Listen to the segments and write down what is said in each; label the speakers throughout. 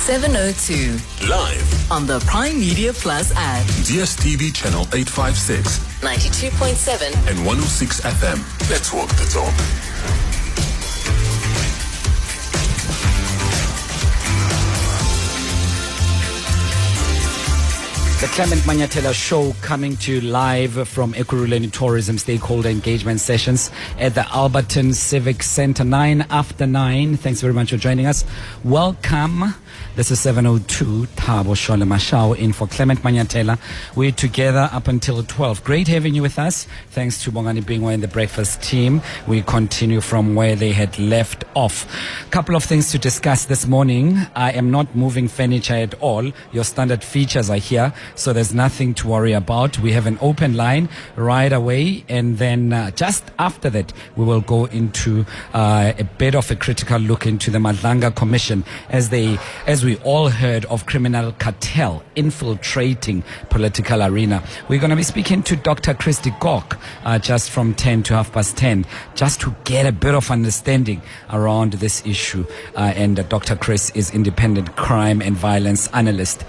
Speaker 1: 702.
Speaker 2: Live
Speaker 1: On the Prime Media Plus app.
Speaker 2: DSTV channel 856,
Speaker 1: 92.7.
Speaker 2: and 106 FM. Let's walk the talk.
Speaker 3: The Clement Manyathela Show coming to you live from Ekurhuleni Tourism Stakeholder Engagement Sessions at the Alberton Civic Centre, 9 after 9. Thanks very much for joining us. Welcome. This is 702, Thabo, shole-Mashao, in for Clement Manyathela. We're together up until 12. Great having you with us. Thanks to Bongani Bingwa and the breakfast team. We continue from where they had left off. Couple of things to discuss this morning. I am not moving furniture at all. Your standard features are here, so there's nothing to worry about. We have an open line right away, and then just after that, we will go into a bit of a critical look into the Madlanga Commission as we all heard of criminal cartel infiltrating political arena. We're going to be speaking to Dr. Christy Gok just from 10 to 10:30, just to get a bit of understanding around this issue. And Dr. Chris is independent crime and violence analyst.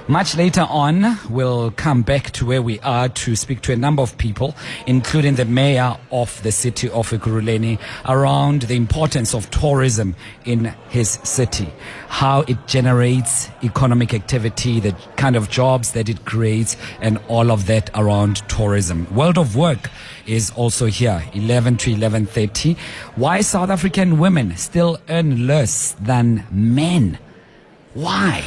Speaker 3: Much later on, we'll come back to where we are to speak to a number of people, including the mayor of the city of Ekurhuleni, around the importance of tourism in his city, how it generates economic activity, the kind of jobs that it creates, and all of that around tourism. World of Work is also here, 11 to 11:30. Why South African women still earn less than men? Why?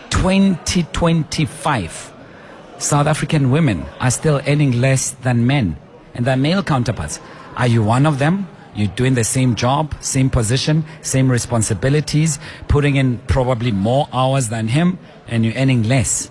Speaker 3: 2025, South African women are still earning less than men and their male counterparts. Are you one of them? You're doing the same job, same position, same responsibilities, putting in probably more hours than him, and you're earning less.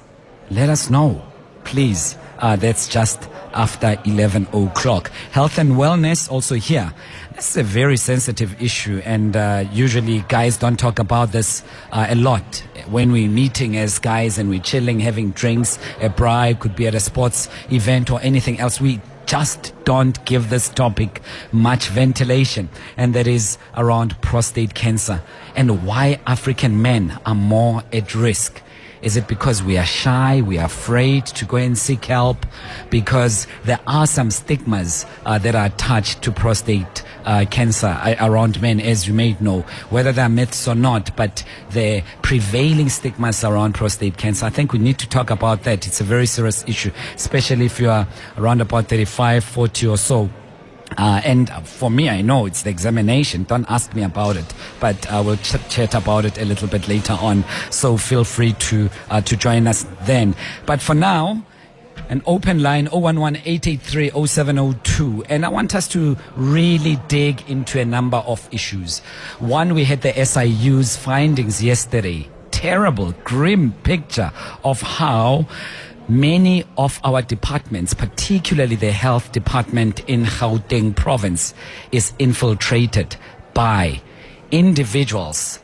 Speaker 3: Let us know, please. That's just after 11 o'clock. Health and wellness also here. This is a very sensitive issue, and usually guys don't talk about this a lot. When we're meeting as guys and we're chilling, having drinks, a braai, could be at a sports event or anything else, we just don't give this topic much ventilation, and that is around prostate cancer and why African men are more at risk. Is it because we are shy, we are afraid to go and seek help? Because there are some stigmas that are attached to prostate cancer around men, as you may know, whether they're myths or not, but the prevailing stigmas around prostate cancer. I think we need to talk about that. It's a very serious issue, especially if you are around about 35, 40 or so. And for me, I know it's the examination. Don't ask me about it, but we'll chat about it a little bit later on. So feel free to join us then. But for now, an open line, 011-883-0702. And I want us to really dig into a number of issues. One, we had the SIU's findings yesterday. Terrible, grim picture of how many of our departments, particularly the health department in Gauteng province, is infiltrated by individuals,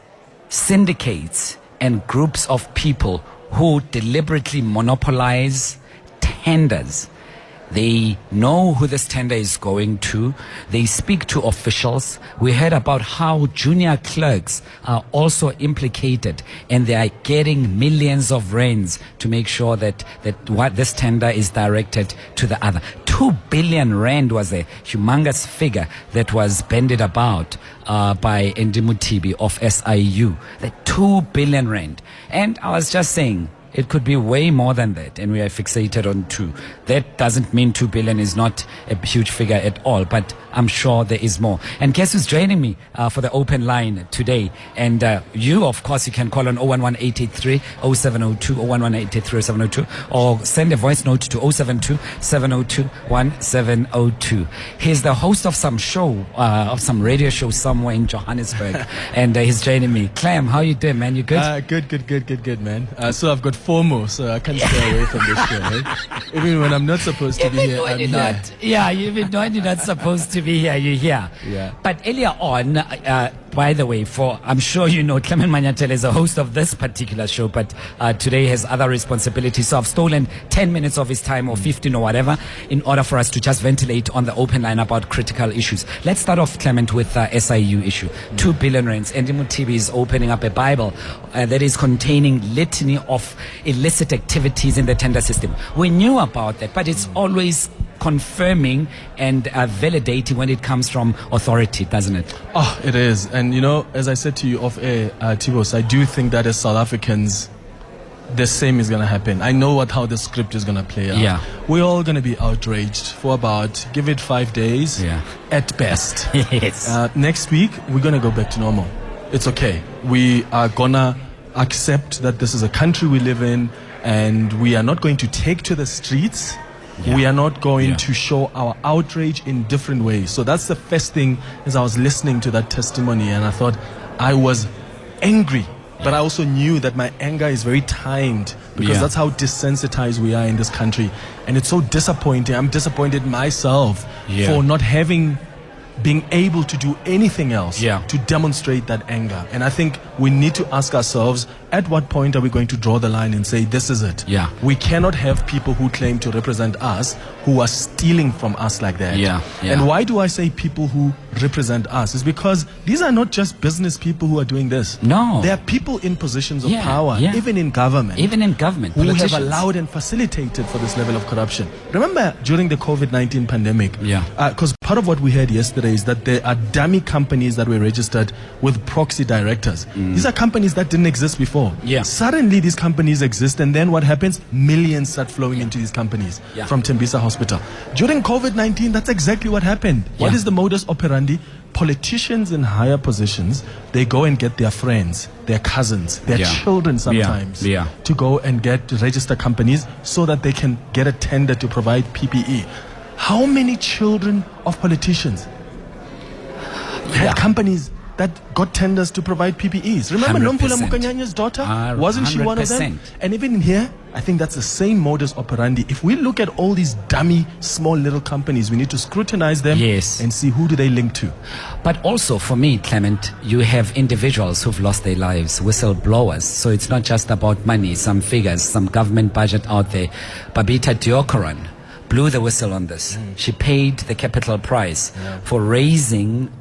Speaker 3: syndicates, and groups of people who deliberately monopolize tenders. They know who this tender is going to. They speak to officials. We heard about how junior clerks are also implicated, and they are getting millions of rands to make sure that what this tender is directed to the other. 2 billion rand was a humongous figure that was bandied about by Ndimutibi of SIU. The 2 billion rand. And I was just saying, it could be way more than that, and we are fixated on 2. That doesn't mean 2 billion is not a huge figure at all, but I'm sure there is more. And guess who's joining me for the open line today? And you, of course, you can call on 011-883-0702, 011-883-0702, or send a voice note to 072-702-1702. He's the host of some show, of some radio show somewhere in Johannesburg, and he's joining me. Clem, how you doing, man? You good?
Speaker 4: Good, man. So I've got 4 more, so I can't stay away from this show, right? Even when I'm not supposed to be here, I'm here.
Speaker 3: Yeah, even when you're not supposed to be here, you're here.
Speaker 4: Yeah.
Speaker 3: But earlier on, By the way, I'm sure you know Clement Manyathela is a host of this particular show, but today has other responsibilities. So I've stolen 10 minutes of his time or 15 or whatever in order for us to just ventilate on the open line about critical issues. Let's start off, Clement, with SIU issue. 2 billion rands. And Mutibi is opening up a Bible that is containing litany of illicit activities in the tender system. We knew about that, but it's always confirming and validating when it comes from authority, doesn't it?
Speaker 4: Oh, it is. And, as I said to you off air, Thabo, I do think that as South Africans, the same is going to happen. I know how the script is going to play out.
Speaker 3: Yeah.
Speaker 4: We're all going to be outraged for about, give it 5 days at best.
Speaker 3: Yes.
Speaker 4: Next week, we're going to go back to normal. It's okay. We are going to accept that this is a country we live in, and we are not going to take to the streets. Yeah. We are not going to show our outrage in different ways. So that's the first thing. As I was listening to that testimony, and I thought I was angry, but I also knew that my anger is very timed, because that's how desensitized we are in this country. And it's so disappointing. I'm disappointed myself for not being able to do anything else to demonstrate that anger. And I think we need to ask ourselves, at what point are we going to draw the line and say, this is it?
Speaker 3: Yeah.
Speaker 4: We cannot have people who claim to represent us who are stealing from us like that. And why do I say people who represent us? Is because these are not just business people who are doing this.
Speaker 3: No.
Speaker 4: There are people in positions of power, even in government.
Speaker 3: Who
Speaker 4: have allowed and facilitated for this level of corruption. Remember, during the COVID-19 pandemic, because part of what we heard yesterday is that there are dummy companies that were registered with proxy directors. These are companies that didn't exist before. Suddenly these companies exist, and then what happens? Millions start flowing into these companies from Tembisa Hospital. During COVID-19, that's exactly what happened. What is the modus operandi? Politicians in higher positions, they go and get their friends, their cousins, their children sometimes to go and get registered companies so that they can get a tender to provide PPE. How many children of politicians had companies that got tenders to provide PPEs? Remember Nompula Mukanyanya's daughter? Wasn't she one of them? And even here, I think that's the same modus operandi. If we look at all these dummy, small little companies, we need to scrutinize them and see who do they link to.
Speaker 3: But also for me, Clement, you have individuals who've lost their lives, whistleblowers. So it's not just about money, some figures, some government budget out there. Babita Deokaran blew the whistle on this. She paid the capital price for raising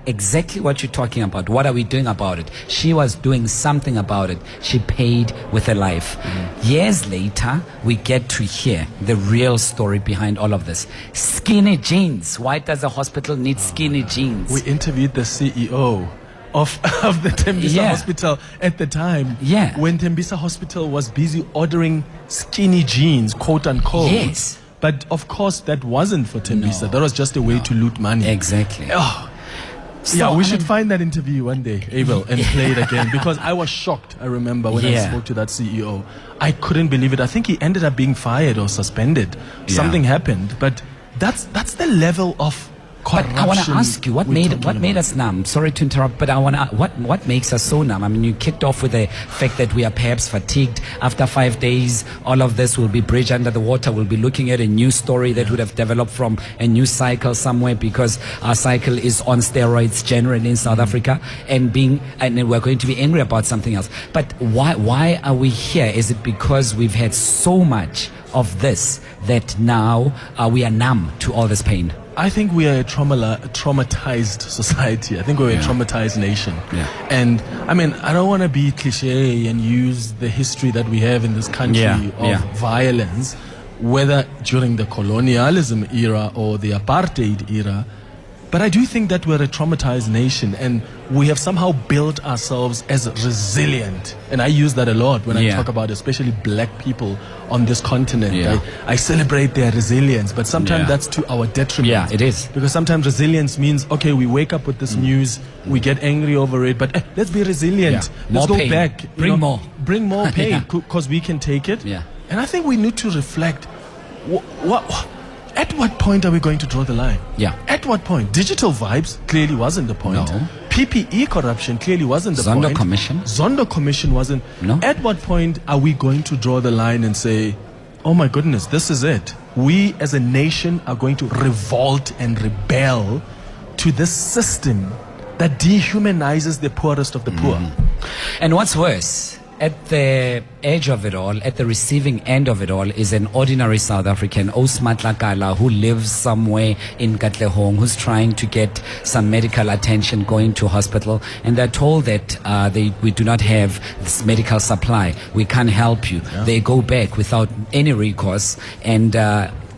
Speaker 3: exactly what you're talking about. What are we doing about it? She was doing something about it. She paid with her life. Years later, we get to hear the real story behind all of this. Skinny jeans. Why does a hospital need skinny jeans?
Speaker 4: We interviewed the CEO of the Tembisa Hospital at the time. When Tembisa Hospital was busy ordering skinny jeans, quote unquote.
Speaker 3: Yes.
Speaker 4: But of course, that wasn't for Tembisa. That was just a way to loot money.
Speaker 3: Exactly.
Speaker 4: We should find that interview one day, Abel, and play it again, because I was shocked. I remember when I spoke to that CEO. I couldn't believe it. I think he ended up being fired or suspended. Something happened. But that's the level of corruption.
Speaker 3: But I want to ask you, what made us numb? Sorry to interrupt, but I want to. What makes us so numb? I mean, you kicked off with the fact that we are perhaps fatigued. After 5 days, all of this will be bridge under the water. We'll be looking at a new story that would have developed from a new cycle somewhere, because our cycle is on steroids generally in South Africa, and we're going to be angry about something else. But why are we here? Is it because we've had so much of this that now we are numb to all this pain?
Speaker 4: I think we are a traumatized society. I think we're a traumatized nation. And I mean, I don't want to be cliche and use the history that we have in this country of violence, whether during the colonialism era or the apartheid era. But I do think that we're a traumatized nation, and we have somehow built ourselves as resilient. And I use that a lot when I talk about especially black people on this continent. I celebrate their resilience, but sometimes that's to our detriment.
Speaker 3: Yeah, it is.
Speaker 4: Because sometimes resilience means, okay, we wake up with this news, we get angry over it, but let's be resilient. Let's go back.
Speaker 3: Bring more.
Speaker 4: Bring more pain, because we can take it. And I think we need to reflect. At what point are we going to draw the line? At what point? Digital vibes clearly wasn't the point.
Speaker 3: No.
Speaker 4: PPE corruption clearly wasn't the
Speaker 3: Zondo
Speaker 4: point. Zondo Commission wasn't.
Speaker 3: No.
Speaker 4: At what point are we going to draw the line and say, oh my goodness, this is it. We as a nation are going to revolt and rebel to this system that dehumanizes the poorest of the poor.
Speaker 3: And what's worse, at the edge of it all, at the receiving end of it all, is an ordinary South African, Osmatlakala, who lives somewhere in Katlehong, who's trying to get some medical attention, going to hospital, and they're told that we do not have this medical supply. We can't help you. Yeah. They go back without any recourse, and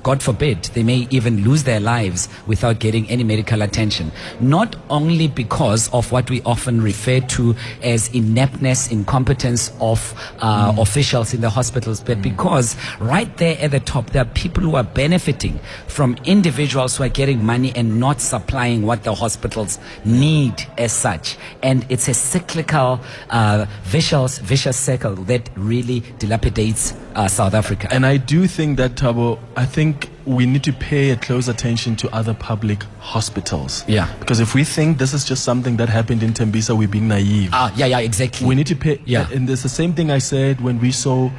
Speaker 3: God forbid, they may even lose their lives without getting any medical attention. Not only because of what we often refer to as ineptness, incompetence of officials in the hospitals, but because right there at the top, there are people who are benefiting from individuals who are getting money and not supplying what the hospitals need as such. And it's a cyclical, vicious circle that really dilapidates South Africa.
Speaker 4: And I do think that, Thabo, I think we need to pay a close attention to other public hospitals.
Speaker 3: Yeah.
Speaker 4: Because if we think this is just something that happened in Tembisa, we're being naive.
Speaker 3: Yeah, exactly.
Speaker 4: We need to pay.
Speaker 3: Yeah.
Speaker 4: And it's the same thing I said when we saw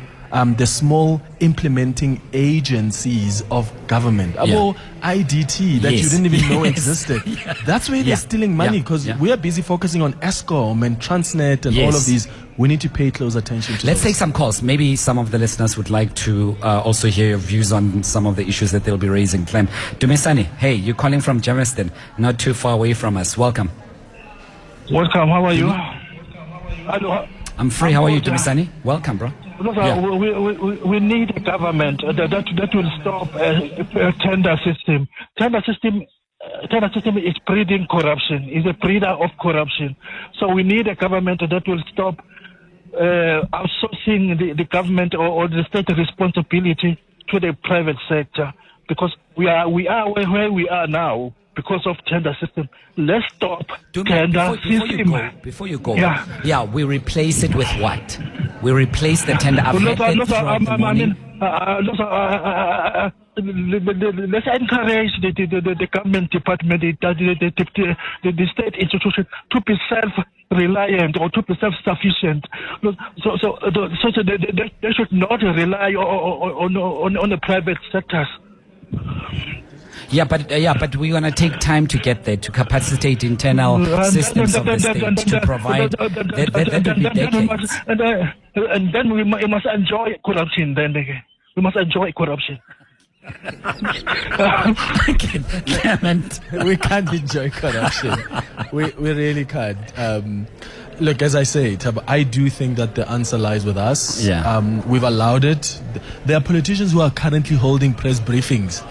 Speaker 4: the small implementing agencies of government. About IDT that you didn't even know existed. That's where they're stealing money, because we are busy focusing on Eskom and Transnet and all of these. We need to pay close attention to
Speaker 3: Let's
Speaker 4: those.
Speaker 3: take some calls. Maybe some of the listeners would like to also hear your views on some of the issues that they'll be raising. Clem, Dumisani, hey, you're calling from Germiston, not too far away from us. Welcome.
Speaker 5: Welcome. How are you?
Speaker 3: Hello. I'm free. How are you, Dumisani? Welcome, bro.
Speaker 5: We need a government that will stop a tender system. Tender system is breeding corruption. Is a breeder of corruption. So we need a government that will stop outsourcing the government or the state responsibility to the private sector, because we are where we are now because of tender system. Let's stop tender system.
Speaker 3: Before you go, we replace it with what? We replace the tender.
Speaker 5: Let's encourage the government department, the state institution to be self-reliant or to be self-sufficient. So they should not rely on the private sectors.
Speaker 3: But we're going to take time to get there, to capacitate internal systems of the state to provide. That will be decades.
Speaker 5: And then we must enjoy corruption. We must enjoy corruption.
Speaker 3: Clement,
Speaker 4: we can't enjoy corruption. We really can't. Look, as I say, I do think that the answer lies with us. We've allowed it. There are politicians who are currently holding press briefings.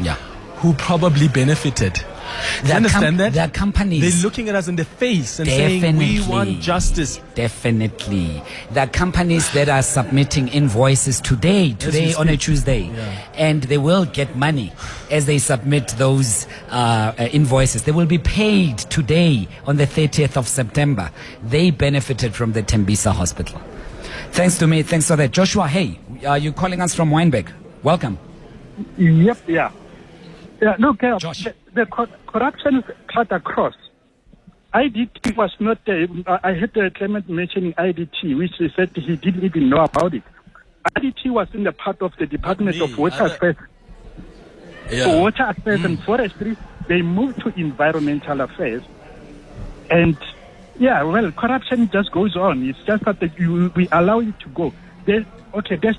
Speaker 4: Who probably benefited. You understand that?
Speaker 3: There are companies.
Speaker 4: They're looking at us in the face and saying, we want justice.
Speaker 3: Definitely. There are companies that are submitting invoices today on a Tuesday. And they will get money as they submit those invoices. They will be paid today on the 30th of September. They benefited from the Tembisa Hospital. Thanks to me. Thanks for that. Joshua, hey, you're calling us from Wynberg. Welcome.
Speaker 6: Yep, look, the corruption is cut across. IDT was not, I heard Clement mentioning IDT, which he said he didn't even know about it. IDT was in the part of the Department of Water Affairs. For Water Affairs and Forestry, they moved to Environmental Affairs. And, corruption just goes on. It's just that we allow it to go. The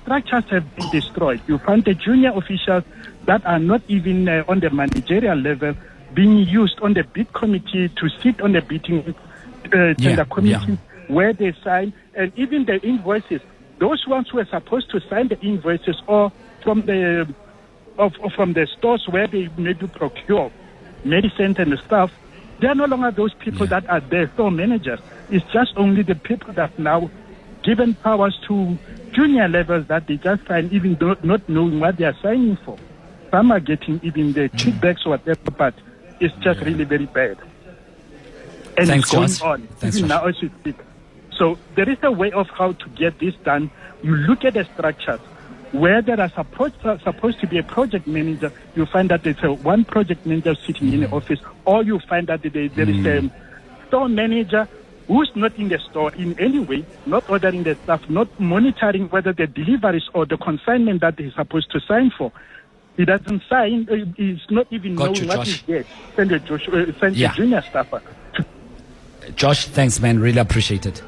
Speaker 6: structures have been destroyed. You find the junior officials that are not even on the managerial level being used on the bid committee to sit on the bidding tender committee where they sign, and even the invoices. Those ones who are supposed to sign the invoices or from the stores where they maybe procure medicine and stuff, they are no longer those people that are there, store managers. It's just only the people that now given powers to junior levels that they just sign, even not knowing what they are signing for. Some are getting even the kickbacks or whatever, but it's just really very bad. And
Speaker 3: Thanks,
Speaker 6: it's going
Speaker 3: Josh.
Speaker 6: on,
Speaker 3: Thanks,
Speaker 6: even
Speaker 3: Josh.
Speaker 6: now as we speak. So there is a way of how to get this done. You look at the structures where there are supposed to be a project manager. You find that there's one project manager sitting in the office, or you find that there is a store manager who's not in the store in any way, not ordering the stuff, not monitoring whether the deliveries or the consignment that he's supposed to sign for. He doesn't sign. He's not even knowing what is there. Send the junior staffer.
Speaker 3: Josh, thanks, man. Really appreciate it.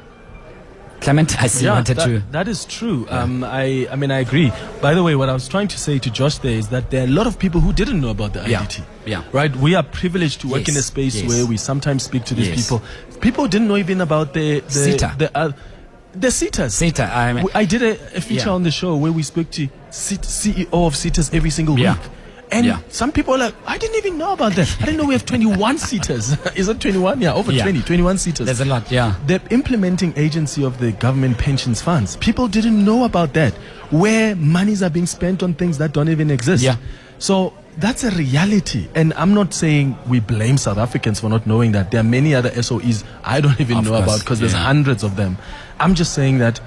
Speaker 3: Clement, I see you wanted to...
Speaker 4: That is true. I agree. By the way, what I was trying to say to Josh there is that there are a lot of people who didn't know about the IDT.
Speaker 3: Yeah.
Speaker 4: Right? We are privileged to work in a space where we sometimes speak to these people. People didn't know even about the SITAs.
Speaker 3: SITA.
Speaker 4: I did a feature on the show where we spoke to CEO of SITAs every single week. And some people are like, I didn't even know about that. I didn't know we have 21 seaters. Is it 21? Yeah, over 21 seaters.
Speaker 3: There's a lot, The
Speaker 4: implementing agency of the government pensions funds. People didn't know about that, where monies are being spent on things that don't even exist. So that's a reality. And I'm not saying we blame South Africans for not knowing that. There are many other SOEs I don't even know about because there's hundreds of them. I'm just saying that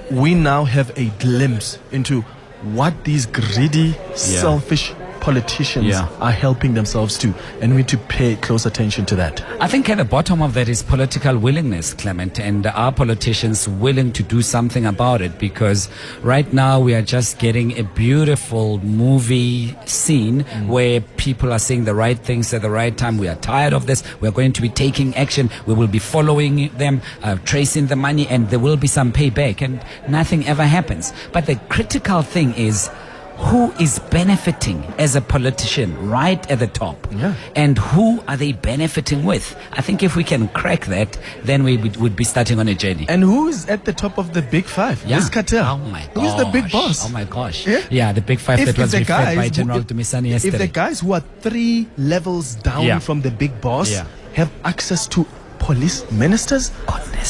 Speaker 4: we now have a glimpse into what these greedy, selfish politicians are helping themselves to, and we need to pay close attention to that.
Speaker 3: I think at the bottom of that is political willingness, Clement, and are politicians willing to do something about it? Because right now we are just getting a beautiful movie scene where people are saying the right things at the right time. We are tired of this. We are going to be taking action. We will be following them, tracing the money, and there will be some payback, and nothing ever happens. But the critical thing is, who is benefiting as a politician right at the top? And who are they benefiting with? I think if we can crack that, then we would be starting on a journey.
Speaker 4: And who is at the top of the big five? This cartel.
Speaker 3: Oh my gosh.
Speaker 4: Who is the big boss?
Speaker 3: Oh my gosh. The big five that was referred by General Dumisani yesterday.
Speaker 4: If the guys who are 3 levels down from the big boss have access to police ministers,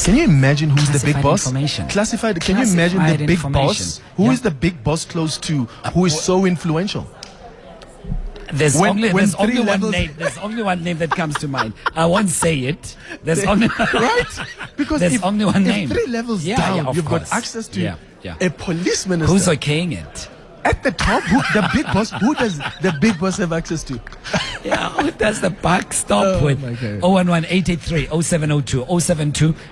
Speaker 4: can you imagine who's the big boss? Classified. Can you imagine the big boss? Who is the big boss close to? Who is so influential?
Speaker 3: There's only one name that comes to mind. I won't say it. There's only
Speaker 4: because
Speaker 3: there's only one name.
Speaker 4: 3 levels down, you've got access to a police minister.
Speaker 3: Who's okaying it?
Speaker 4: At the top, the big boss. Who does the big boss have access to?
Speaker 3: Who does the buck stop with? 011-883-0702,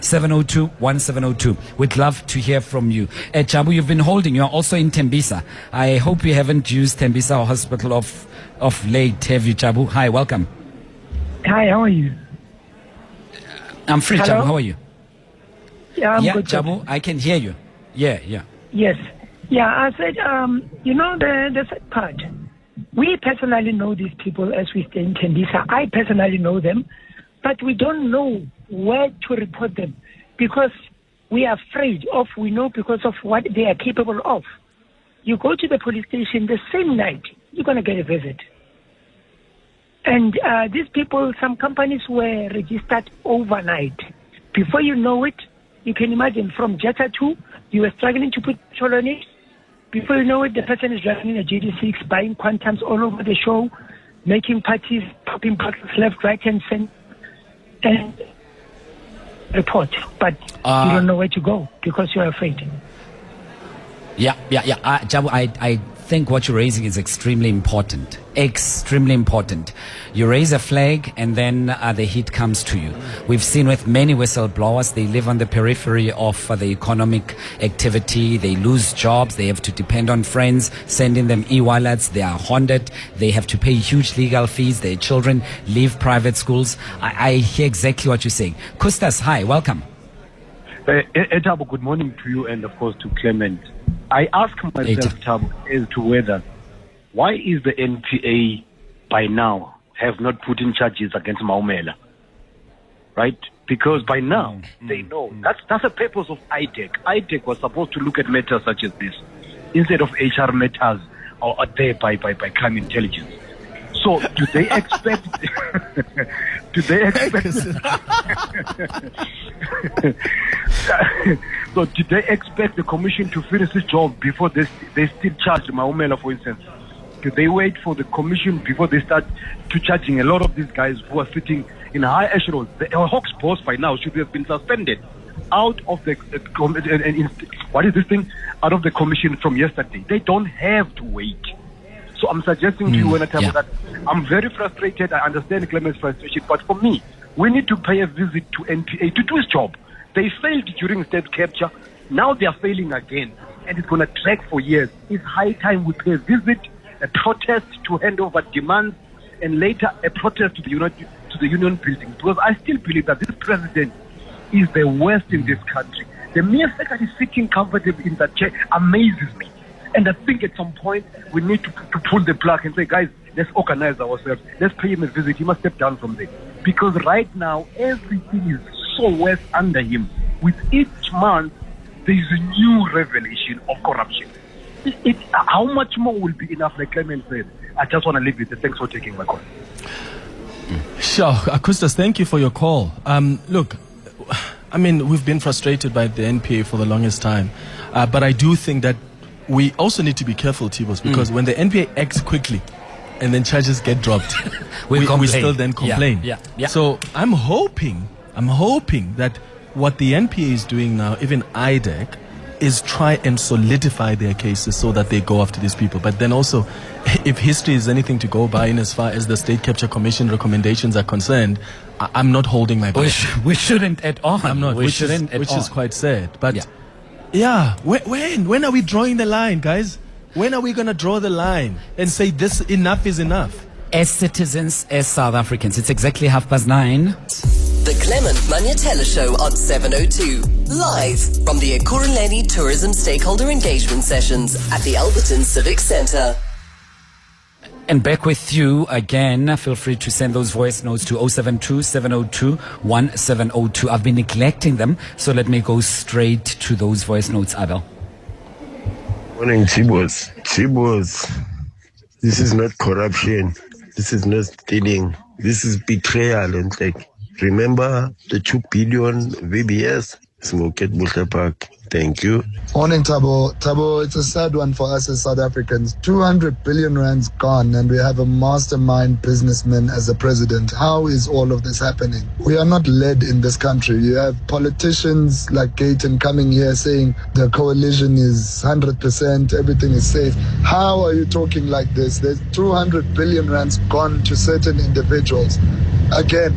Speaker 3: 072-702-1702. We'd love to hear from you. Thabo, you've been holding. You're also in Tembisa. I hope you haven't used Tembisa Hospital of late, have you, Thabo? Hi, welcome.
Speaker 7: Hi, how are you?
Speaker 3: I'm free, Thabo. How are you?
Speaker 7: Yeah, I'm good.
Speaker 3: Thabo, I can hear you. Yes.
Speaker 7: Yeah, I said, the sad part. We personally know these people as we stay in Tembisa. I personally know them, but we don't know where to report them because we are afraid of, we know because of what they are capable of. You go to the police station the same night, you're going to get a visit. And these people, some companies were registered overnight. Before you know it, you can imagine from Jetta 2, you were struggling to put petrol on it. Before you know it, the person is driving a GD6, buying quantums all over the show, making parties, popping boxes left, right, and center, and report. But you don't know where to go because you're afraid.
Speaker 3: Thabo, I think what you're raising is extremely important. Extremely important. You raise a flag and then the heat comes to you. We've seen with many whistleblowers, they live on the periphery of the economic activity. They lose jobs. They have to depend on friends, sending them e-wallets. They are haunted. They have to pay huge legal fees. Their children leave private schools. I hear exactly what you're saying. Kustas, hi, welcome.
Speaker 8: Thabo, good morning to you and of course to Clement. I ask myself, Thabo, as to why is the NPA by now have not put in charges against Maumela? Right? Because by now they know that's the purpose of ITEC. ITEC was supposed to look at matters such as this instead of HR matters or there by crime intelligence. So do they expect So did they expect the commission to finish this job before they still charge Maumela, for instance? Do they wait for the commission before they start to charging a lot of these guys who are sitting in high echelons? The Hawks boss by now should have been suspended out of the out of the commission from yesterday. They don't have to wait. So I'm suggesting to you, that I'm very frustrated. I understand Clement's frustration, but for me, we need to pay a visit to NPA to do his job. They failed during state capture. Now they are failing again, and it's going to drag for years. It's high time we pay a visit, a protest to hand over demands, and later a protest to the union building. Because I still believe that this president is the worst in this country. The mere fact that he's sitting comfortably in that chair amazes me. And I think at some point we need to pull the plug and say, guys, let's organize ourselves. Let's pay him a visit. He must step down from there. Because right now, everything is so worse under him. With each month, there is a new revelation of corruption. How much more will be enough, like Clement said? I just want to leave it there. Thanks for taking my call.
Speaker 4: Sure. Akustas, thank you for your call. Look, I mean, we've been frustrated by the NPA for the longest time. But I do think that we also need to be careful, Tibos, because when the NPA acts quickly and then charges get dropped, we still then complain.
Speaker 3: Yeah.
Speaker 4: So I'm hoping that what the NPA is doing now, even IDEC, is try and solidify their cases so that they go after these people. But then also, if history is anything to go by in as far as the State Capture Commission recommendations are concerned, I'm not holding my breath.
Speaker 3: We shouldn't at all.
Speaker 4: I'm not, which is quite sad. But when are we drawing the line, guys? When are we going to draw the line and say this enough is enough?
Speaker 3: As citizens, as South Africans, it's exactly 9:30.
Speaker 1: The Clement Manyathela Show on 702. Live from the Ekurhuleni Tourism Stakeholder Engagement Sessions at the Alberton Civic Centre.
Speaker 3: And back with you again. Feel free to send those voice notes to 072-702-1702. I've been neglecting them, so let me go straight to those voice notes, Abel.
Speaker 9: Morning, Tibos. This is not corruption. This is not stealing. This is betrayal. And remember the 2 billion VBS? Smoke at Bushla Park. Thank you.
Speaker 10: Morning, Thabo. Thabo, it's a sad one for us as South Africans. 200 billion rands gone, and we have a mastermind businessman as the president. How is all of this happening? We are not led in this country. You have politicians like Gayton coming here saying the coalition is 100%, everything is safe. How are you talking like this? There's 200 billion rands gone to certain individuals. Again,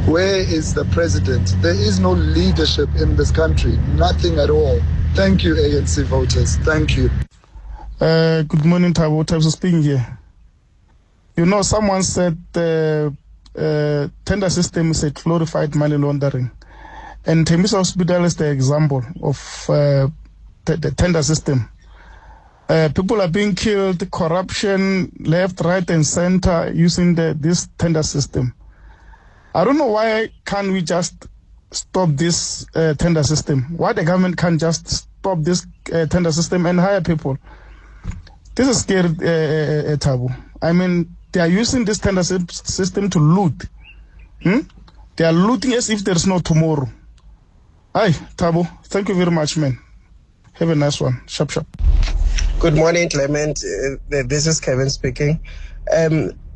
Speaker 10: where is the president? There is no leadership in this country. Nothing at all. Thank you, ANC voters. Thank you.
Speaker 11: Good morning, Thabo. Thabo speaking here. You know, someone said the tender system is a glorified money laundering. And Tembisa Hospital is the example of the tender system. People are being killed, corruption, left, right, and center using this tender system. I don't know why can't we just stop this tender system? Why the government can't just stop this tender system and hire people? This is scary, Thabo. I mean, they are using this tender system to loot. They are looting as if there's no tomorrow. Hi, Thabo. Thank you very much, man. Have a nice one. Sharp.
Speaker 12: Good morning, Clement. This is Kevin speaking.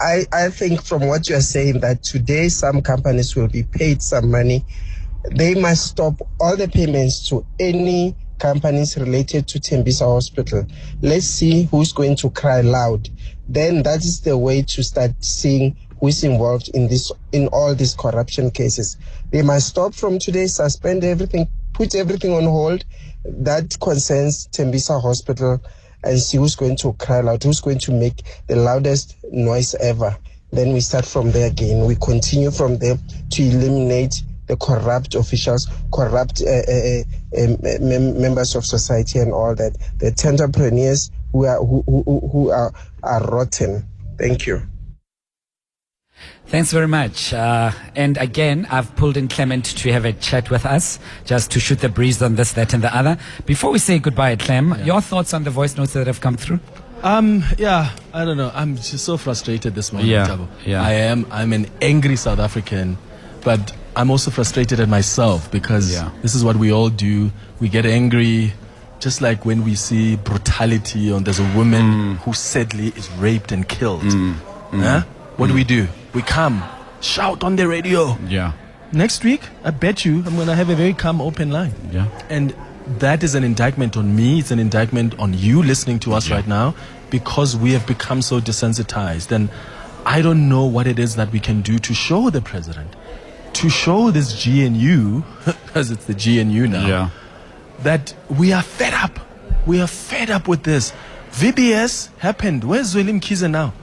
Speaker 12: I think from what you are saying that today some companies will be paid some money. They must stop all the payments to any companies related to Tembisa Hospital. Let's see who's going to cry loud. Then that is the way to start seeing who is involved in all these corruption cases. They must stop from today, suspend everything, put everything on hold. That concerns Tembisa Hospital, and see who's going to cry loud, who's going to make the loudest noise ever. Then we start from there again. We continue from there to eliminate the corrupt officials, corrupt members of society and all that. The entrepreneurs who are rotten. Thank you.
Speaker 3: Thanks very much. And again, I've pulled in Clement to have a chat with us, just to shoot the breeze on this, that, and the other. Before we say goodbye, Clem, your thoughts on the voice notes that have come through?
Speaker 4: I don't know. I'm just so frustrated this morning, Thabo. I'm an angry South African, but I'm also frustrated at myself because this is what we all do. We get angry, just like when we see brutality, and there's a woman who sadly is raped and killed. What do? We come, shout on the radio. Next week, I bet you I'm going to have a very calm, open line. And that is an indictment on me. It's an indictment on you listening to us right now, because we have become so desensitized. And I don't know what it is that we can do to show the president, to show this GNU, because it's the GNU now, that we are fed up. We are fed up with this. VBS happened. Where's Zweli Mkhize now?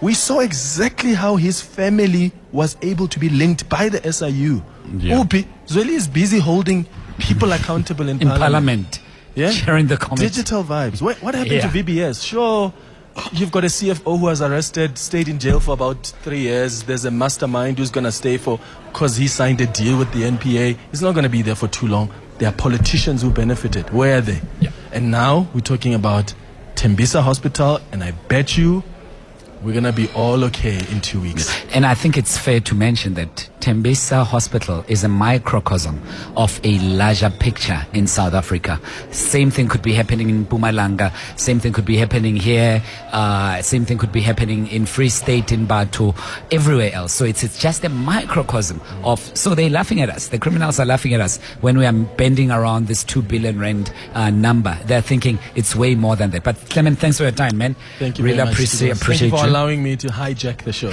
Speaker 4: We saw exactly how his family was able to be linked by the SIU Upi, Zweli is busy holding people accountable in Parliament. Yeah?
Speaker 3: Sharing the comments.
Speaker 4: Digital vibes. What happened to VBS? Sure, you've got a CFO who was arrested, stayed in jail for about 3 years. There's a mastermind who's going to stay because he signed a deal with the NPA. He's not going to be there for too long. There are politicians who benefited. Where are they?
Speaker 3: Yeah.
Speaker 4: And now we're talking about Tembisa Hospital, and I bet you we're going to be all okay in 2 weeks.
Speaker 3: And I think it's fair to mention that Tembisa Hospital is a microcosm of a larger picture in South Africa. Same thing could be happening in Mpumalanga. Same thing could be happening here. Same thing could be happening in Free State, in Batu, everywhere else. So it's just a microcosm of. So they're laughing at us. The criminals are laughing at us when we are bending around this 2 billion rand number. They're thinking it's way more than that. But Clement, thanks for your time, man.
Speaker 4: Thank you.
Speaker 3: Really
Speaker 4: very much.
Speaker 3: appreciate
Speaker 4: Thank you for
Speaker 3: you.
Speaker 4: allowing me to hijack the show.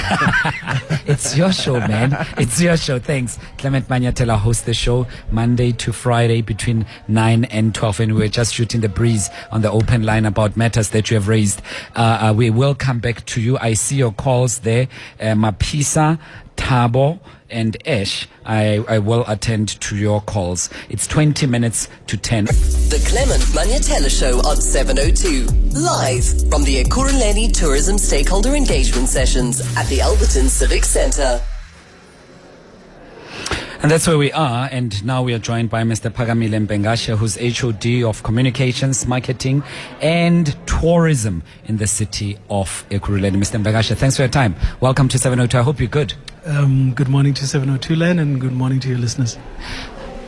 Speaker 3: It's your show, man. It's your show. Thanks. Clement Manyathela hosts the show Monday to Friday between 9 and 12. And we're just shooting the breeze on the open line about matters that you have raised. We will come back to you. I see your calls there. Mapisa, Thabo, and Ash. I will attend to your calls. It's 20 minutes to 10.
Speaker 1: The Clement Manyathela Show on 702. Live from the Ekurhuleni Tourism Stakeholder Engagement Sessions at the Alberton Civic Centre.
Speaker 3: And that's where we are. And now we are joined by Mr. Phakamile Mpengashe, who's HOD of Communications, Marketing and Tourism in the city of Ekurhuleni. Mr. Mpengashe, thanks for your time. Welcome to 702. I hope you're good.
Speaker 13: Good morning to 702 Len, and good morning to your listeners.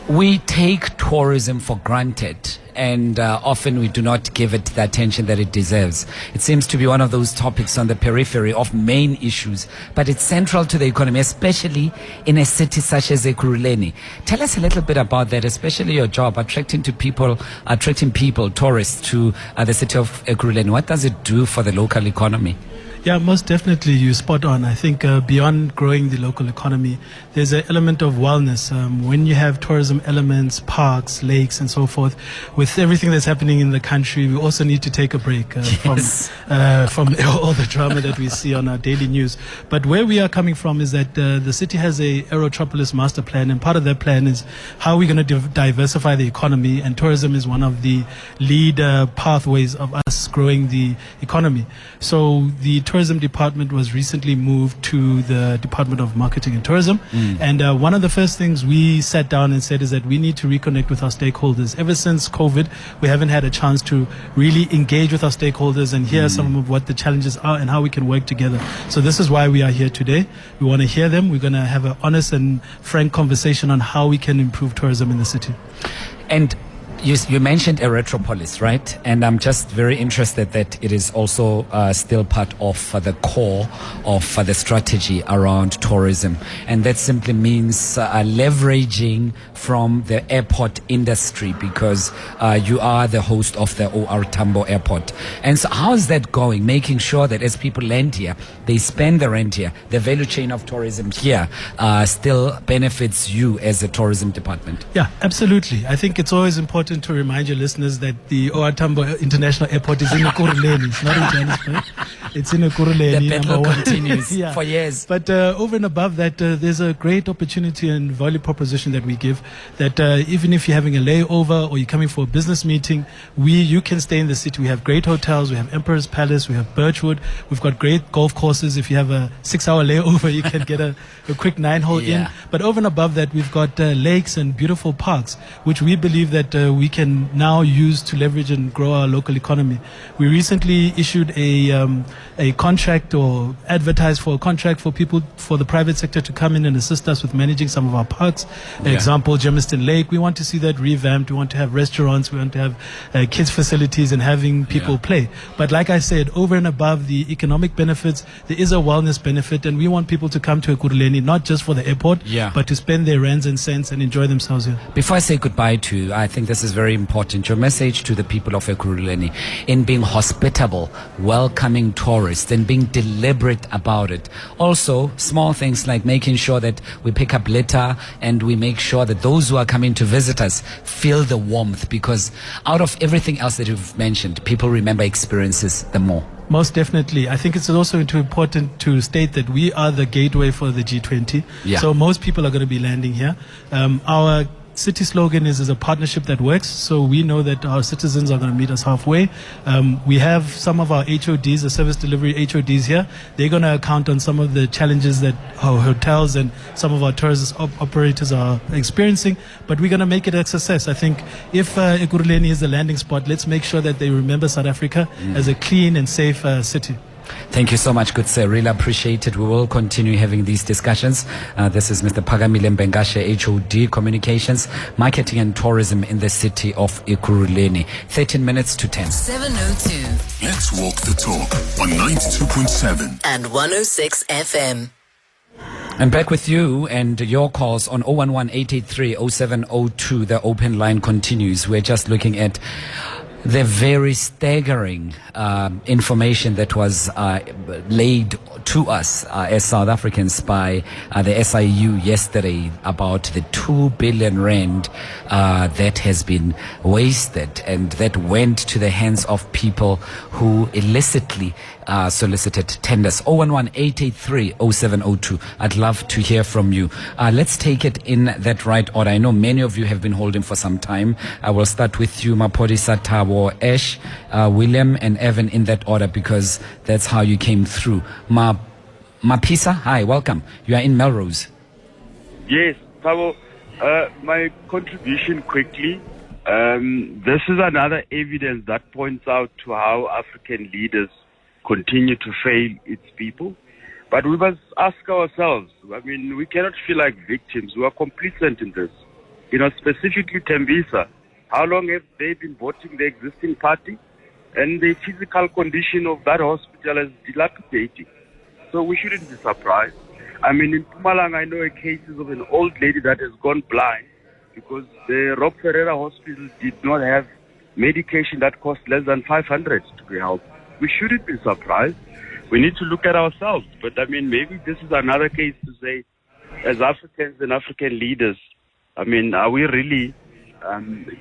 Speaker 3: We take tourism for granted, and often we do not give it the attention that it deserves. It seems to be one of those topics on the periphery of main issues, but it's central to the economy, especially in a city such as Ekurhuleni. Tell us a little bit about that, especially your job, attracting people, tourists to the city of Ekurhuleni. What does it do for the local economy?
Speaker 13: Yeah, most definitely, you're spot on. I think beyond growing the local economy, there's an element of wellness. When you have tourism elements, parks, lakes, and so forth, with everything that's happening in the country, we also need to take a break from all the drama that we see on our daily news. But where we are coming from is that the city has a Aerotropolis master plan, and part of that plan is how we're going to diversify the economy, and tourism is one of the lead pathways of us growing the economy. So the tourism department was recently moved to the Department of Marketing and Tourism. And one of the first things we sat down and said is that we need to reconnect with our stakeholders. Ever since COVID, we haven't had a chance to really engage with our stakeholders and hear some of what the challenges are and how we can work together. So this is why we are here today. We want to hear them. We're going to have an honest and frank conversation on how we can improve tourism in the city.
Speaker 3: And you mentioned Aerotropolis, right? And I'm just very interested that it is also still part of the core of the strategy around tourism. And that simply means leveraging from the airport industry, because you are the host of the OR Tambo Airport. And so how is that going? Making sure that as people land here, they spend the rent here, the value chain of tourism here still benefits you as a tourism department.
Speaker 13: Yeah, absolutely. I think it's always important to remind your listeners that the OR Tambo International Airport is in Ekurhuleni. It's not in Johannesburg. It's in Ekurhuleni.
Speaker 3: The battle continues for years.
Speaker 13: But over and above that, there's a great opportunity and value proposition that we give, that even if you're having a layover or you're coming for a business meeting, you can stay in the city. We have great hotels. We have Emperor's Palace. We have Birchwood. We've got great golf courses. If you have a 6-hour layover, you can get a quick 9-hole in. But over and above that, we've got lakes and beautiful parks, which we believe that we can now use to leverage and grow our local economy. We recently issued a contract, or advertised for a contract for people, for the private sector to come in and assist us with managing some of our parks. Example, Germiston Lake. We want to see that revamped. We want to have restaurants. We want to have kids facilities and having people play. But like I said, over and above the economic benefits, there is a wellness benefit, and we want people to come to Ekurhuleni not just for the airport, but to spend their rands and cents and enjoy themselves here.
Speaker 3: Before I say goodbye to you, I think this is very important. Your message to the people of Ekurhuleni in being hospitable, welcoming tourists, tourists and being deliberate about it. Also, small things like making sure that we pick up litter and we make sure that those who are coming to visit us feel the warmth, because out of everything else that you've mentioned, people remember experiences the more.
Speaker 13: Most definitely. I think it's also important to state that we are the gateway for the G20.
Speaker 3: Yeah.
Speaker 13: So most people are going to be landing here. Our city slogan is a partnership that works. So we know that our citizens are going to meet us halfway. We have some of our HODs, the service delivery HODs here. They're going to account on some of the challenges that our hotels and some of our tourist operators are experiencing. But we're going to make it a success. I think if Ekurhuleni is the landing spot, let's make sure that they remember South Africa as a clean and safe city.
Speaker 3: Thank you so much, good sir. Really appreciate it. We will continue having these discussions. This is Mr. Phakamile Mbengashe, HOD Communications, Marketing and Tourism in the city of Ekurhuleni. 13 minutes to 10.
Speaker 1: 7:02.
Speaker 2: Let's walk the talk on 92.7
Speaker 1: and 106 FM.
Speaker 3: I'm back with you and your calls on 011-883-0702. The open line continues. We're just looking at the very staggering information that was laid to us as South Africans by the SIU yesterday about the 2 billion rand that has been wasted and that went to the hands of people who illicitly solicited tenders. 011-883-0702. I'd love to hear from you. Let's take it in that right order. I know many of you have been holding for some time. I will start with you, Maphodisa, Thabo, Ash, William, and Evan in that order because that's how you came through. Mapisa, hi, welcome. You are in Melrose.
Speaker 14: Yes, Thabo, my contribution quickly. This is another evidence that points out to how African leaders continue to fail its people. But we must ask ourselves, I mean, we cannot feel like victims. We are complicit in this. You know, specifically Tembisa. How long have they been voting the existing party? And the physical condition of that hospital is dilapidating. So we shouldn't be surprised. I mean, in Mpumalanga, I know cases of an old lady that has gone blind because the Rob Ferreira Hospital did not have medication that cost less than 500 to be helped. We shouldn't be surprised. We need to look at ourselves. But I mean, maybe this is another case to say, as Africans and African leaders, I mean, are we really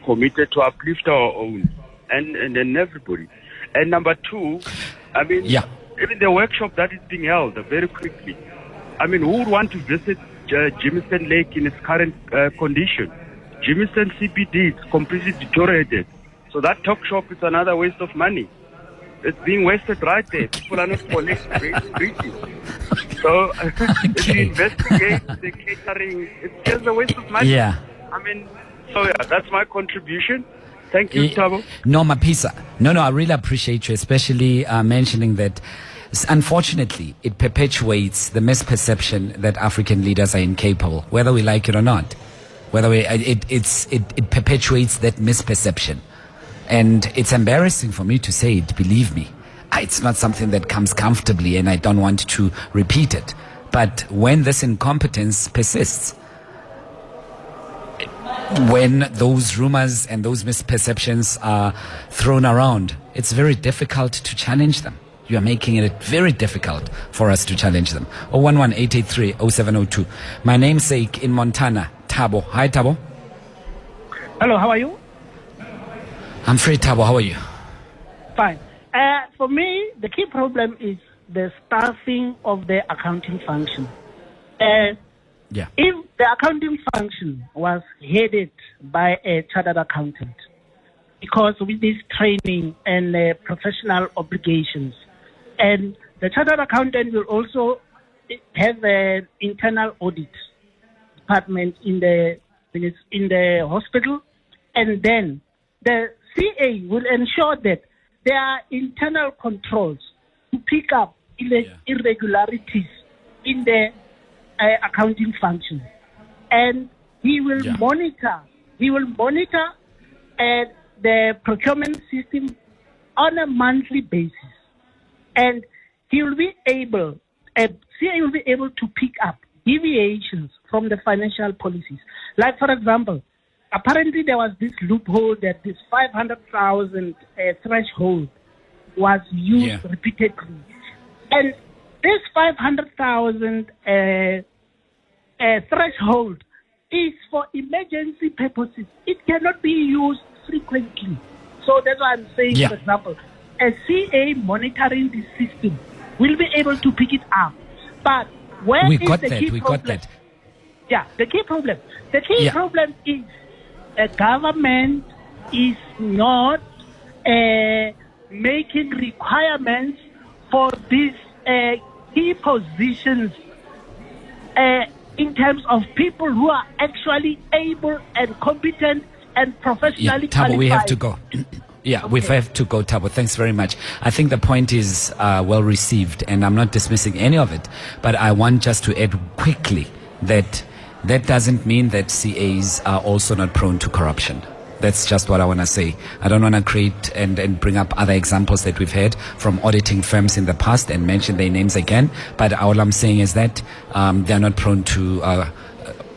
Speaker 14: committed to uplift our own and everybody? And number two, I mean, even the workshop that is being held very quickly. I mean, who would want to visit Jameson Lake in its current condition? Jameson CBD is completely deteriorated. So that talk shop is another waste of money. It's being wasted right there. People are not collecting. So if you investigate the catering, it's just a waste of money.
Speaker 3: Yeah.
Speaker 14: I mean, so yeah, that's my contribution. Thank you, Thabo.
Speaker 3: No, Mapisa. No, I really appreciate you, especially mentioning that. Unfortunately, it perpetuates the misperception that African leaders are incapable, whether we like it or not. It perpetuates that misperception. And it's embarrassing for me to say it, believe me. It's not something that comes comfortably and I don't want to repeat it. But when this incompetence persists, when those rumors and those misperceptions are thrown around, it's very difficult to challenge them. You are making it very difficult for us to challenge them. 011-883-0702. My namesake in Montana, Thabo. Hi, Thabo.
Speaker 15: Hello, how are you?
Speaker 3: I'm free, Thabo. How are you?
Speaker 15: Fine. For me, the key problem is the staffing of the accounting function. If the accounting function was headed by a chartered accountant, because with this training and professional obligations, and the chartered accountant will also have an internal audit department in the hospital, and then the CA will ensure that there are internal controls to pick up irregularities in the accounting function, and he will monitor the procurement system on a monthly basis, and he will be able, CA will be able to pick up deviations from the financial policies. Like, for example, apparently there was this loophole that this 500,000 threshold was used repeatedly. And this 500,000 threshold is for emergency purposes. It cannot be used frequently. So that's why I'm saying, for example, a CA monitoring the system will be able to pick it up. But where is the key problem? Yeah, the key problem. The key problem is the government is not making requirements for these key positions in terms of people who are actually able and competent and professionally
Speaker 3: Thabo,
Speaker 15: qualified.
Speaker 3: we have to go. We have to go, Thabo. Thanks very much. I think the point is well received, and I'm not dismissing any of it, but I want just to add quickly that doesn't mean that CAs are also not prone to corruption. That's just what I want to say. I don't want to create and bring up other examples that we've had from auditing firms in the past and mention their names again. But all I'm saying is that they're not prone to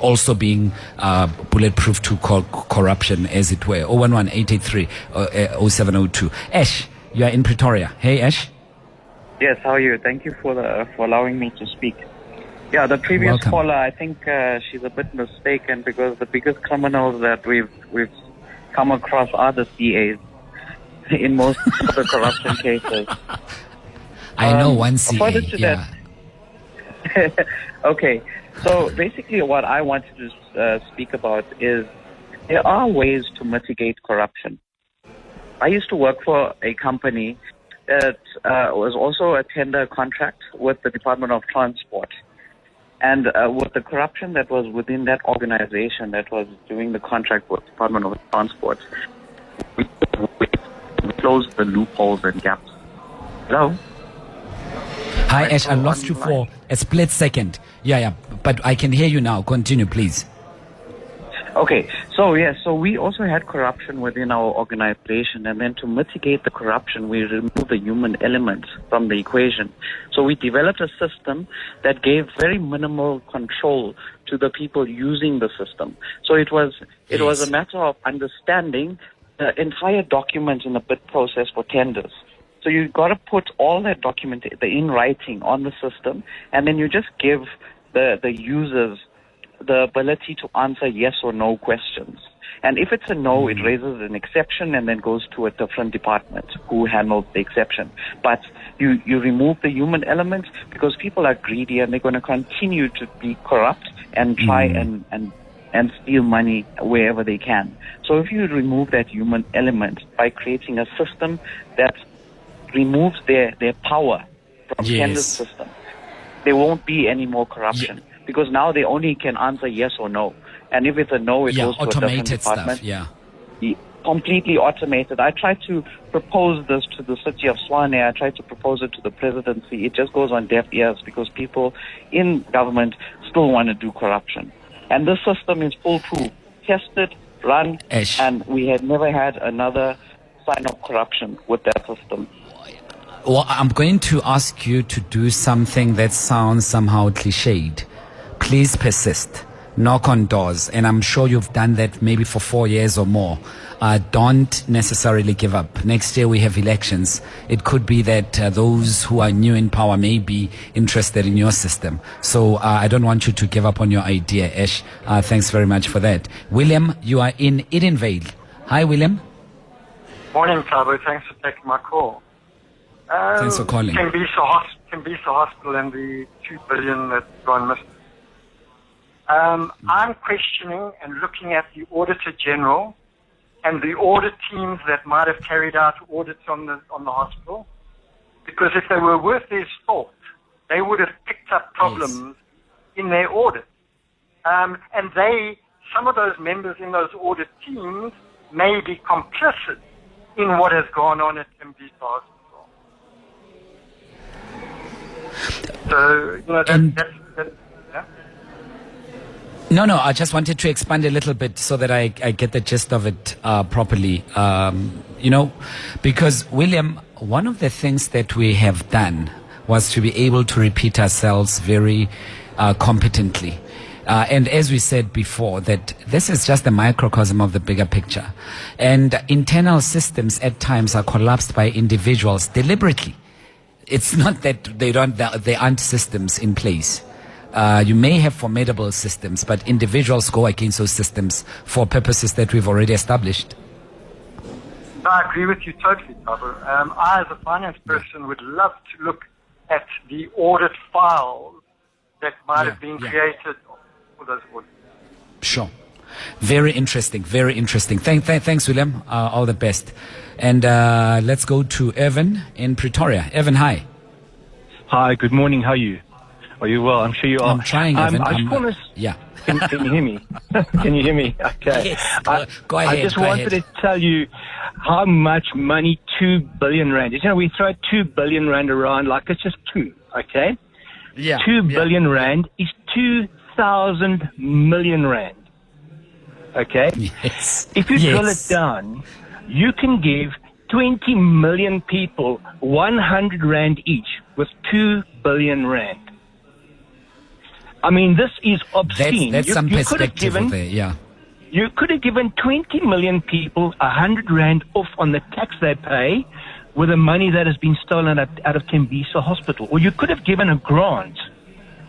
Speaker 3: also being bulletproof to corruption, as it were. 011-883-0702. Ash, you are in Pretoria. Hey, Ash.
Speaker 16: Yes, how are you? Thank you for allowing me to speak. Yeah, the previous caller, I think she's a bit mistaken, because the biggest criminals that we've come across are the CAs in most of the corruption cases.
Speaker 3: I know one CA.
Speaker 16: Further to that, okay, so basically what I wanted to speak about is there are ways to mitigate corruption. I used to work for a company that was also a tender contract with the Department of Transport. And with the corruption that was within that organization that was doing the contract with the Department of Transport, we closed the loopholes and gaps. Hello?
Speaker 3: Hi, Ash. I lost you for a split second. Yeah. But I can hear you now. Continue, please.
Speaker 16: Okay. So we also had corruption within our organization, and then to mitigate the corruption, we removed the human element from the equation. So we developed a system that gave very minimal control to the people using the system. So it was a matter of understanding the entire document in the bid process for tenders. So you've got to put all that document in writing on the system, and then you just give the users the ability to answer yes or no questions. And if it's a no, it raises an exception and then goes to a different department who handles the exception. But you remove the human element, because people are greedy and they're going to continue to be corrupt and try and steal money wherever they can. So if you remove that human element by creating a system that removes their power from Canada's system, there won't be any more corruption. Because now they only can answer yes or no. And if it's a no, it goes to a different department. Completely automated. I tried to propose this to the city of Swane. I tried to propose it to the presidency. It just goes on deaf ears because people in government still want to do corruption. And this system is foolproof. Tested, run, and we had never had another sign of corruption with that system.
Speaker 3: Well, I'm going to ask you to do something that sounds somehow cliched. Please persist. Knock on doors. And I'm sure you've done that maybe for 4 years or more. Don't necessarily give up. Next year we have elections. It could be that those who are new in power may be interested in your system. So I don't want you to give up on your idea, Ash. Thanks very much for that. William, you are in Edenvale. Hi, William.
Speaker 17: Morning, Thabo. Thanks for taking my call.
Speaker 3: Thanks for calling.
Speaker 17: Tembisa Hospital and the 2 billion that's gone missing. I'm questioning and looking at the Auditor General and the audit teams that might have carried out audits on the hospital, because if they were worth their salt, they would have picked up problems in their audit. And some of those members in those audit teams may be complicit in what has gone on at Tembisa Hospital. So,
Speaker 3: No, I just wanted to expand a little bit so that I get the gist of it properly. Because, William, one of the things that we have done was to be able to repeat ourselves very competently. And as we said before, that this is just a microcosm of the bigger picture. And internal systems at times are collapsed by individuals deliberately. It's not that there aren't systems in place. You may have formidable systems, but individuals go against those systems for purposes that we've already established.
Speaker 17: I agree with you totally, Thabo. I, as a finance person, would love to look at the audit files that might have been created for those audits.
Speaker 3: Sure. Very interesting. Very interesting. Thanks, William. All the best. And let's go to Evan in Pretoria. Evan, hi.
Speaker 18: Hi, good morning. How are you? Are you well? I'm sure you are.
Speaker 3: I'm trying, Evan.
Speaker 18: I just want to...
Speaker 3: Yeah.
Speaker 18: Can you hear me? Can you hear me? Okay.
Speaker 3: Yes, go ahead.
Speaker 18: I just wanted to tell you how much money 2 billion rand is. You know, we throw 2 billion rand around like it's just 2, okay?
Speaker 3: Yeah.
Speaker 18: 2 billion rand is 2,000 million rand. Okay?
Speaker 3: Yes.
Speaker 18: If you drill it down, you can give 20 million people 100 rand each with 2 billion rand. I mean, this is obscene.
Speaker 3: That's some perspective there, yeah.
Speaker 18: You could have given 20 million people 100 rand off on the tax they pay with the money that has been stolen out of Tembisa Hospital. Or you could have given a grant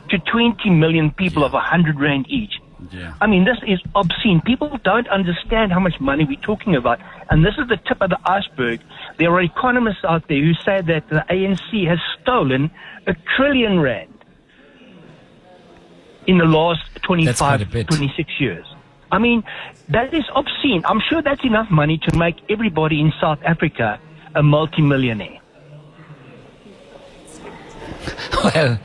Speaker 18: to 20 million people of 100 rand each.
Speaker 3: Yeah.
Speaker 18: I mean, this is obscene. People don't understand how much money we're talking about. And this is the tip of the iceberg. There are economists out there who say that the ANC has stolen 1 trillion rand in the last 25, 26 years. I mean, that is obscene. I'm sure that's enough money to make everybody in South Africa a multimillionaire.
Speaker 3: Well,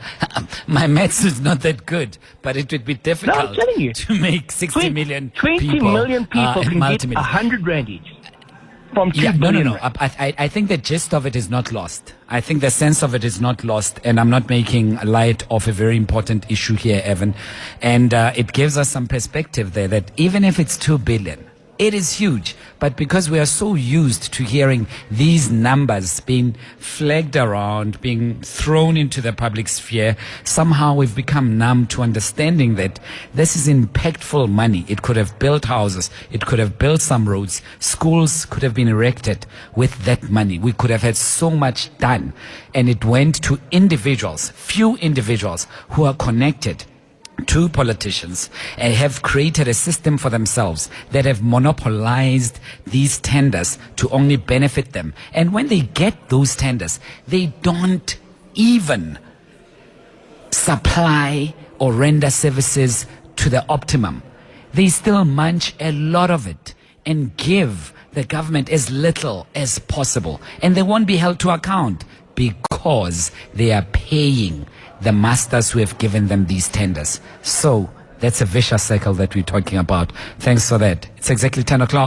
Speaker 3: my maths is not that good, but it would be difficult to make 60 million
Speaker 18: 20 million people can get 100 rand each. From 2 billion.
Speaker 3: No. I think the gist of it is not lost. I think the sense of it is not lost, and I'm not making light of a very important issue here, Evan. And it gives us some perspective there that even if it's 2 billion, it is huge. But because we are so used to hearing these numbers being flagged around, being thrown into the public sphere, somehow we've become numb to understanding that this is impactful money. It could have built houses. It could have built some roads. Schools could have been erected with that money. We could have had so much done. And it went to individuals, few individuals who are connected to politicians and have created a system for themselves that have monopolized these tenders to only benefit them. And when they get those tenders, they don't even supply or render services to the optimum. They still munch a lot of it and give the government as little as possible. And they won't be held to account because they are paying the masters who have given them these tenders. So that's a vicious cycle that we're talking about. Thanks for that. It's exactly 10 o'clock.